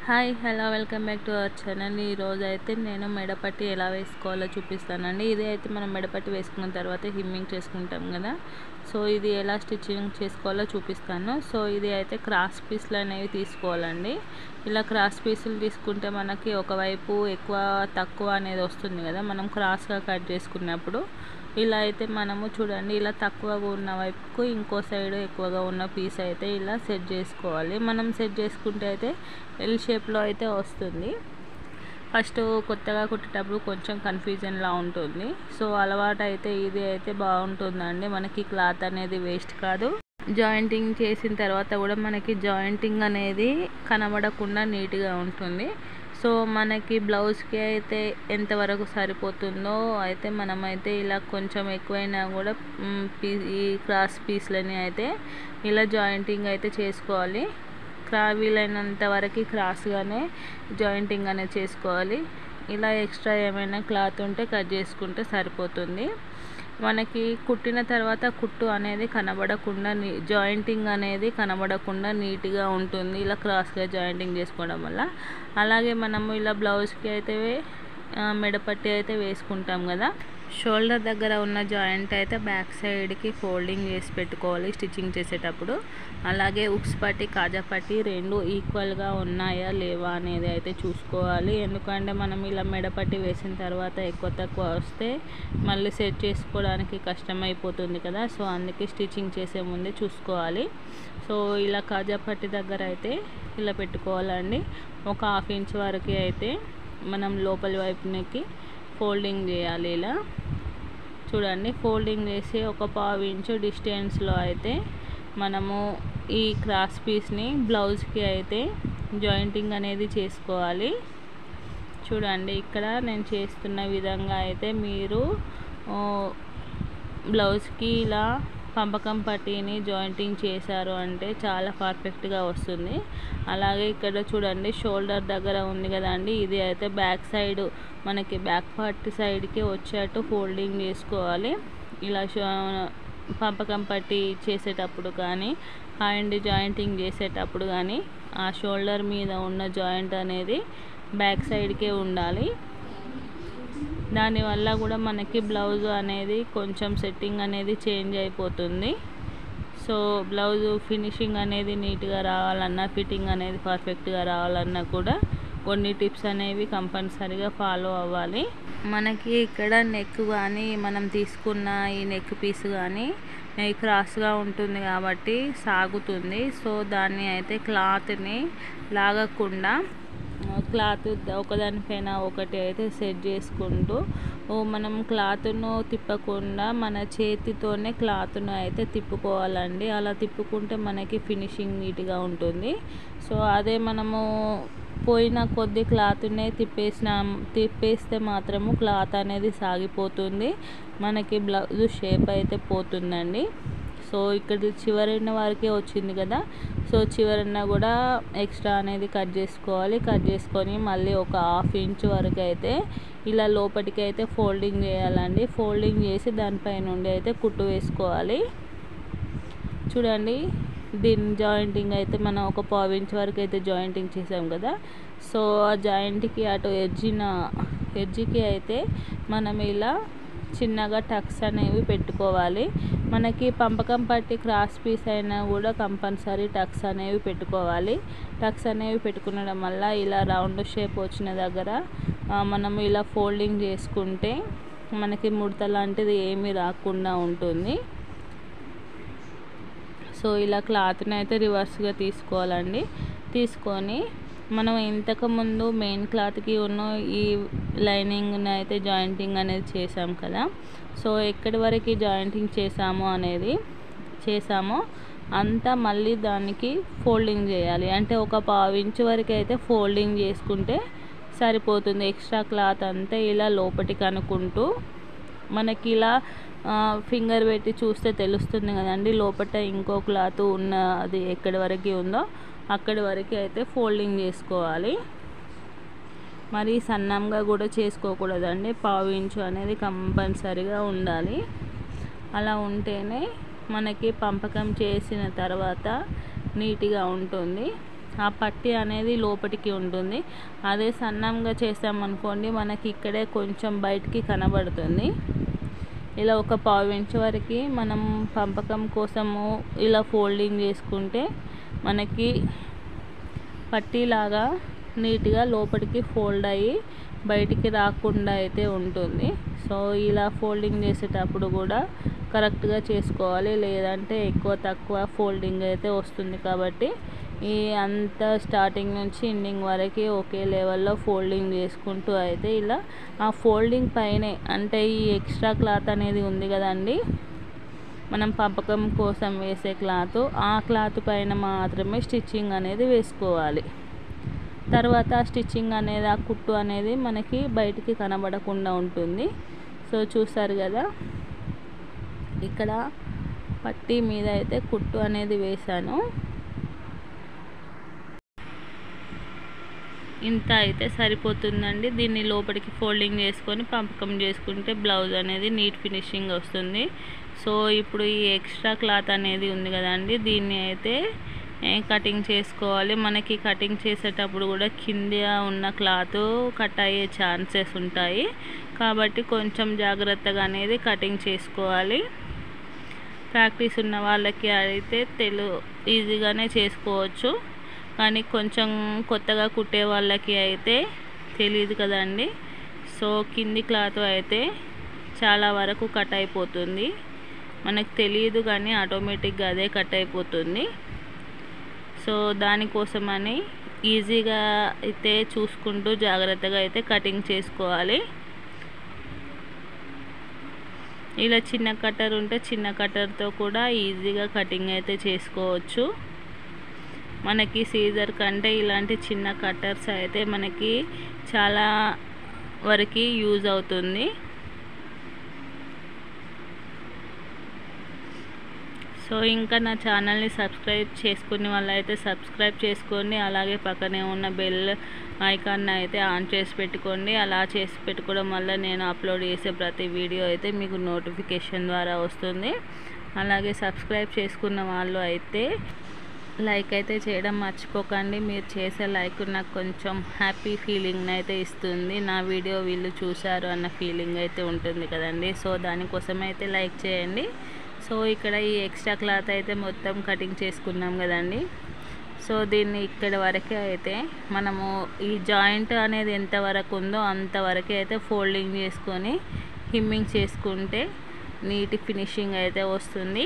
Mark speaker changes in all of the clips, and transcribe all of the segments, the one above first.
Speaker 1: Hi hello welcome back to our channel. ఈరోజు అయితే నేను మెడపట్టి ఎలా వేసుకోవాలో చూపిస్తానండి. ఇది అయితే మనం మెడపట్టి వేసుకున్న తర్వాత హిమ్మింగ్ చేసుకుంటాం కదా, సో ఇది ఎలా స్టిచ్చింగ్ చేసుకోవాలో చూపిస్తాను. సో ఇది అయితే క్రాస్ పీస్లు అనేవి తీసుకోవాలండి. ఇలా క్రాస్ పీసులు తీసుకుంటే మనకి ఒకవైపు ఎక్కువ తక్కువ అనేది వస్తుంది కదా, మనం క్రాస్గా కట్ చేసుకున్నప్పుడు. ఇలా అయితే మనము చూడండి, ఇలా తక్కువగా ఉన్న వైపుకు ఇంకో సైడ్ ఎక్కువగా ఉన్న పీస్ అయితే ఇలా సెట్ చేసుకోవాలి. మనం సెట్ చేసుకుంటే అయితే ఎల్ షేప్లో అయితే వస్తుంది. ఫస్ట్ కొత్తగా కుట్టేటప్పుడు కొంచెం కన్ఫ్యూజన్లా ఉంటుంది. సో అలవాటు అయితే ఇది అయితే బాగుంటుందండి, మనకి క్లాత్ అనేది వేస్ట్ కాదు. జాయింటింగ్ చేసిన తర్వాత కూడా మనకి జాయింటింగ్ అనేది కనబడకుండా నీట్గా ఉంటుంది. సో మనకి బ్లౌజ్కి అయితే ఎంతవరకు సరిపోతుందో అయితే మనమైతే ఇలా కొంచెం ఎక్కువైనా కూడా ఈ క్రాస్ పీస్లని అయితే ఇలా జాయింటింగ్ అయితే చేసుకోవాలి. వీలైనంత వరకు క్రాస్గానే జాయింటింగ్ అనేది చేసుకోవాలి. ఇలా ఎక్స్ట్రా ఏమైనా క్లాత్ ఉంటే కట్ చేసుకుంటే సరిపోతుంది. మనకి కుట్టిన తర్వాత కుట్టు అనేది కనబడకుండా జాయింటింగ్ అనేది కనబడకుండా నీట్గా ఉంటుంది ఇలా క్రాస్గా జాయింటింగ్ చేసుకోవడం వల్ల. అలాగే మనము ఇలా బ్లౌజ్కి అయితే మెడపట్టి అయితే వేసుకుంటాం కదా, షోల్డర్ దగ్గర ఉన్న జాయింట్ అయితే బ్యాక్ సైడ్కి ఫోల్డింగ్ చేసి పెట్టుకోవాలి స్టిచ్చింగ్ చేసేటప్పుడు. అలాగే ఉక్స్ పట్టి కాజా పట్టి రెండు ఈక్వల్గా ఉన్నాయా లేవా అనేది అయితే చూసుకోవాలి. ఎందుకంటే మనం ఇలా మెడపట్టి వేసిన తర్వాత ఎక్కువ తక్కువ వస్తే మళ్ళీ సెట్ చేసుకోవడానికి కష్టమైపోతుంది కదా, సో అందుకే స్టిచ్చింగ్ చేసే ముందే చూసుకోవాలి. సో ఇలా కాజా పట్టి దగ్గర అయితే ఇలా పెట్టుకోవాలండి. ఒక 1/2 ఇంచ్ వరకు అయితే మనం లోపలి వైపునకి ఫోల్డింగ్ చేయాలి. ఇలా చూడండి, ఫోల్డింగ్ చేసి ఒక 1/2 ఇంచు డిస్టెన్స్లో అయితే మనము ఈ క్రాస్ పీస్ని బ్లౌజ్కి అయితే జాయింటింగ్ అనేది చేసుకోవాలి. చూడండి, ఇక్కడ నేను చేస్తున్న విధంగా అయితే మీరు బ్లౌజ్కి ఇలా పంపకం పట్టీని జాయింటింగ్ చేశారు అంటే చాలా పర్ఫెక్ట్గా వస్తుంది. అలాగే ఇక్కడ చూడండి, షోల్డర్ దగ్గర ఉంది కదండి, ఇది అయితే బ్యాక్ సైడ్ మనకి బ్యాక్ పార్ట్ సైడ్కి వచ్చేట్టు ఫోల్డింగ్ చేసుకోవాలి. ఇలా పంపకం పట్టీ చేసేటప్పుడు కానీ హ్యాండ్ జాయింటింగ్ చేసేటప్పుడు కానీ ఆ షోల్డర్ మీద ఉన్న జాయింట్ అనేది బ్యాక్ సైడ్కే ఉండాలి. దానివల్ల కూడా మనకి బ్లౌజ్ అనేది కొంచెం సెట్టింగ్ అనేది చేంజ్ అయిపోతుంది. సో బ్లౌజ్ ఫినిషింగ్ అనేది నీట్గా రావాలన్నా, ఫిట్టింగ్ అనేది పర్ఫెక్ట్గా రావాలన్నా కూడా కొన్ని టిప్స్ అనేవి కంపల్సరీగా ఫాలో అవ్వాలి. మనకి ఇక్కడ నెక్ కానీ మనం తీసుకున్న ఈ నెక్ పీస్ కానీ క్రాస్గా ఉంటుంది కాబట్టి సాగుతుంది. సో దాన్ని అయితే క్లాత్ని లాగకుండా క్లాత్ ఒకదానిపైన ఒకటి అయితే సెట్ చేసుకుంటూ మనం క్లాత్ను తిప్పకుండా మన చేతితోనే క్లాత్ను అయితే తిప్పుకోవాలండి. అలా తిప్పుకుంటే మనకి ఫినిషింగ్ నీట్గా ఉంటుంది. సో అదే మనము పోయిన కొద్ది క్లాత్నే తిప్పేస్తే మాత్రము క్లాత్ అనేది సాగిపోతుంది, మనకి బ్లౌజ్ షేప్ అయితే పోతుందండి. సో ఇక్కడ చివరిన వరకే వచ్చింది కదా, సో చివరిన కూడా ఎక్స్ట్రా అనేది కట్ చేసుకోవాలి. కట్ చేసుకొని మళ్ళీ ఒక 1/2 ఇంచ్ వరకు అయితే ఇలా లోపలికి అయితే ఫోల్డింగ్ చేయాలండి. ఫోల్డింగ్ చేసి దానిపై నుండి అయితే కుట్టు వేసుకోవాలి. చూడండి, దీని జాయింటింగ్ అయితే మనం ఒక 1/2 ఇంచ్ వరకు అయితే జాయింటింగ్ చేసాం కదా, సో ఆ జాయింట్కి అటు ఎడ్జికి అయితే మనం ఇలా చిన్నగా టక్స్ అనేవి పెట్టుకోవాలి. మనకి పంపకం పట్టి క్రాస్ పీస్ అయినా కూడా కంపల్సరీ టక్స్ అనేవి పెట్టుకోవాలి. టక్స్ అనేవి పెట్టుకునడం వల్ల ఇలా రౌండ్ షేప్ వచ్చిన దగ్గర మనం ఇలా ఫోల్డింగ్ చేసుకుంటే మనకి ముడత లాంటిది ఏమీ రాకుండా ఉంటుంది. సో ఇలా క్లాత్ని అయితే రివర్స్గా తీసుకోవాలండి. తీసుకొని మనం ఇంతకుముందు మెయిన్ క్లాత్కి ఉన్న ఈ లైనింగ్ని అయితే జాయింటింగ్ అనేది చేసాం కదా, సో ఎక్కడి వరకు జాయింటింగ్ చేసామో అంతా మళ్ళీ దానికి ఫోల్డింగ్ చేయాలి. అంటే ఒక 1/2 ఇంచ్ వరకు అయితే ఫోల్డింగ్ చేసుకుంటే సరిపోతుంది. ఎక్స్ట్రా క్లాత్ అంతా ఇలా లోపలికి అనుకుంటూ మనకి ఇలా ఫింగర్ పెట్టి చూస్తే తెలుస్తుంది కదండి, లోపల ఇంకో క్లాత్ ఉన్న అది ఎక్కడి వరకు ఉందో అక్కడి వరకు అయితే ఫోల్డింగ్ చేసుకోవాలి. మరి సన్నంగా కూడా చేసుకోకూడదండి, 1/2 ఇంచు అనేది కంపల్సరీగా ఉండాలి. అలా ఉంటేనే మనకి పంపకం చేసిన తర్వాత నీట్గా ఉంటుంది. ఆ పట్టీ అనేది లోపలికి ఉంటుంది. అదే సన్నంగా చేసామనుకోండి మనకి ఇక్కడే కొంచెం బయటికి కనబడుతుంది. ఇలా ఒక పావు ఇంచు వరకు మనం పంపకం కోసము ఇలా ఫోల్డింగ్ చేసుకుంటే మనకి పట్టీలాగా నీట్గా లోపలికి ఫోల్డ్ అయ్యి బయటికి రాకుండా అయితే ఉంటుంది. సో ఇలా ఫోల్డింగ్ చేసేటప్పుడు కూడా కరెక్ట్గా చేసుకోవాలి, లేదంటే ఎక్కువ తక్కువ ఫోల్డింగ్ అయితే వస్తుంది. కాబట్టి ఈ అంత స్టార్టింగ్ నుంచి ఎండింగ్ వరకు ఒకే లెవెల్లో ఫోల్డింగ్ చేసుకుంటూ అయితే ఇలా ఆ ఫోల్డింగ్ పైనే, అంటే ఈ ఎక్స్ట్రా క్లాత్ అనేది ఉంది కదండి మనం పంపకం కోసం వేసే క్లాత్, ఆ క్లాత్ పైన మాత్రమే స్టిచ్చింగ్ అనేది వేసుకోవాలి. తర్వాత స్టిచ్చింగ్ అనేది ఆ కుట్టు అనేది మనకి బయటికి కనబడకుండా ఉంటుంది. సో చూసారు కదా, ఇక్కడ పట్టీ మీద అయితే కుట్టు అనేది వేసాను. ఇంత అయితే సరిపోతుందండి. దీన్ని లోపలికి ఫోల్డింగ్ చేసుకొని పంపకం చేసుకుంటే బ్లౌజ్ అనేది నీట్ ఫినిషింగ్ వస్తుంది. సో ఇప్పుడు ఈ ఎక్స్ట్రా క్లాత్ అనేది ఉంది కదండి, దీన్ని అయితే కటింగ్ చేసుకోవాలి. మనకి కటింగ్ చేసేటప్పుడు కూడా కింద ఉన్న క్లాత్ కట్ అయ్యే ఛాన్సెస్ ఉంటాయి. కాబట్టి కొంచెం జాగ్రత్తగా అనేది కటింగ్ చేసుకోవాలి. ప్రాక్టీస్ ఉన్న వాళ్ళకి అయితే ఈజీగానే చేసుకోవచ్చు, కానీ కొంచెం కొత్తగా కుట్టే వాళ్ళకి అయితే తెలియదు కదండి. సో కింది క్లాత్ అయితే చాలా వరకు కట్ అయిపోతుంది, మనకు తెలియదు కానీ ఆటోమేటిక్గా అదే కట్ అయిపోతుంది. సో దానికోసమని ఈజీగా అయితే చూసుకుంటూ జాగ్రత్తగా అయితే కటింగ్ చేసుకోవాలి. ఇలా చిన్న కట్టర్ ఉంటే చిన్న కట్టర్తో కూడా ఈజీగా కటింగ్ అయితే చేసుకోవచ్చు. మనకి సీజర్ కంటే ఇలాంటి చిన్న కట్టర్స్ అయితే మనకి చాలా వరకు యూజ్ అవుతుంది. సో ఇంకా నా ఛానల్ని సబ్స్క్రైబ్ చేసుకునే వాళ్ళు అయితే సబ్స్క్రైబ్ చేసుకోండి. అలాగే పక్కనే ఉన్న బెల్ ఐకాన్ అయితే ఆన్ చేసి పెట్టుకోండి. అలా చేసి పెట్టుకోవడం వల్ల నేను అప్లోడ్ చేసే ప్రతి వీడియో అయితే మీకు నోటిఫికేషన్ ద్వారా వస్తుంది. అలాగే సబ్స్క్రైబ్ చేసుకున్న వాళ్ళు అయితే లైక్ అయితే చేయడం మర్చిపోకండి. మీరు చేసే లైక్ నాకు కొంచెం హ్యాపీ ఫీలింగ్ అయితే ఇస్తుంది. నా వీడియో వీళ్ళు చూశారు అన్న ఫీలింగ్ అయితే ఉంటుంది కదండి. సో దానికోసం అయితే లైక్ చేయండి. సో ఇక్కడ ఈ ఎక్స్ట్రా క్లాత్ అయితే మొత్తం కటింగ్ చేసుకున్నాం కదండి. సో దీన్ని ఇక్కడ వరకే అయితే మనము ఈ జాయింట్ అనేది ఎంతవరకు ఉందో అంతవరకే అయితే ఫోల్డింగ్ చేసుకొని హిమ్మింగ్ చేసుకుంటే నీట్ ఫినిషింగ్ అయితే వస్తుంది.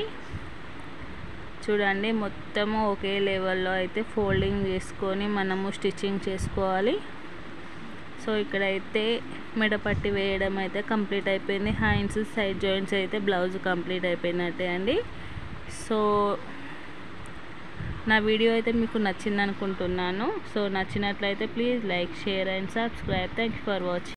Speaker 1: చూడండి, మొత్తము ఒకే లెవెల్లో అయితే ఫోల్డింగ్ చేసుకొని మనము స్టిచ్చింగ్ చేసుకోవాలి. సో ఇక్కడైతే మెడపట్టి వేయడం అయితే కంప్లీట్ అయిపోయింది. హ్యాండ్స్ సైడ్ జాయింట్స్ అయితే బ్లౌజ్ కంప్లీట్ అయిపోయినట్టే అండి. సో నా వీడియో అయితే మీకు నచ్చింది అనుకుంటున్నాను. సో నచ్చినట్లయితే please like, share and subscribe. Thank you for watching.